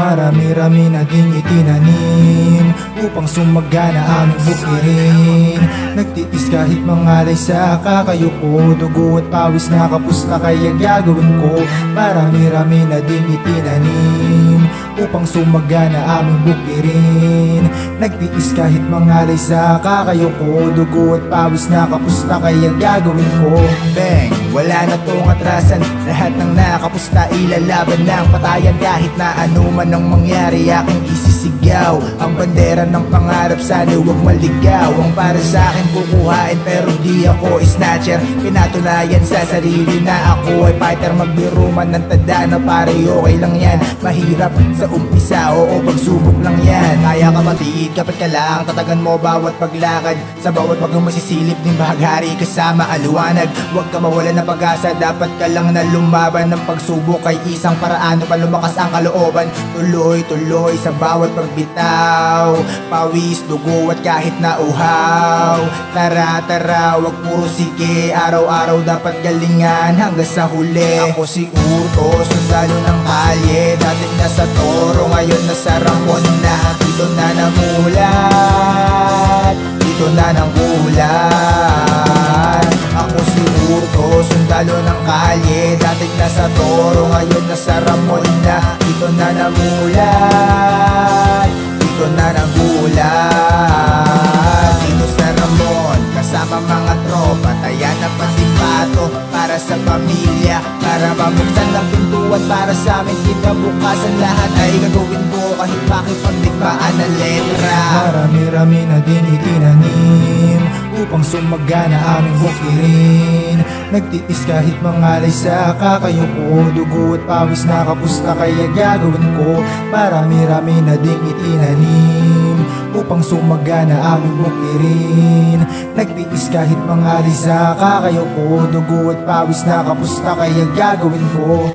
Marami-rami na ding itinanim upang sumagana aming bukirin. Nagtiis kahit mangalay sa kakayo ko, dugo at pawis na kapos na kaya gagawin ko. Marami-rami na ding itinanim upang sumagana aming bukirin. Nagtiis kahit mangalay sa kakayo ko, dugo at pawis na kapos na kaya gagawin ko. Bang! Wala na tong atrasan, lahat ng nakapos na ilalaban ng patayan. Kahit na ano man ang mangyari, aking isisigaw ang bandera ng pangarap, sana huwag maligaw. Ang para sa akin kukuhain pero di ako snatcher. Pinatunayan sa sarili na ako ay fighter. Magbiro man ng tanda na pare okay lang yan. Mahirap sa umpisa, oo pagsubok lang yan. Kaya kapatid, kapit ka lang, tatagan mo bawat paglakad. Sa bawat pagmasisilip din bahaghari kasama aliwanag. Huwag ka mawala ng pag-asa, dapat ka lang na lumaban. Ng pagsubok ay isang paraan pa lumakas ang kalooban. Tuloy-tuloy sa bawat pagbitaw, pawis, dugo at kahit na uhaw. Tara-tara, wag puro sige, araw-araw dapat galingan hanggang sa huli. Ako si Urto, sundalo ng kalye, dating nasa Toro, ngayon nasa Ramon na. Dito na namulat, dito na nanggulat. Ako si Urto, sundalo ng kalye, dating nasa Toro, ngayon nasa Ramon na. Dito na namulat, dito na nagulat. Dito sa Ramon, kasama mga tropa, taya na patipato para sa pamilya, para mabuksan ang pintuan para sa amin kinabukasan. Lahat ay gagawin ko kahit pakipagdigmaan ng letra. Marami-rami na din itinanim upang sumagana aming bukirin. Nagtiis kahit mangalay sa kakayo ko, dugo at pawis na kapos na kaya gagawin ko. Marami-rami na ding itinanim upang sumagana aming bukirin. Nagtiis kahit mangalay sa kakayo ko, dugo at pawis na kapos na kaya gagawin ko.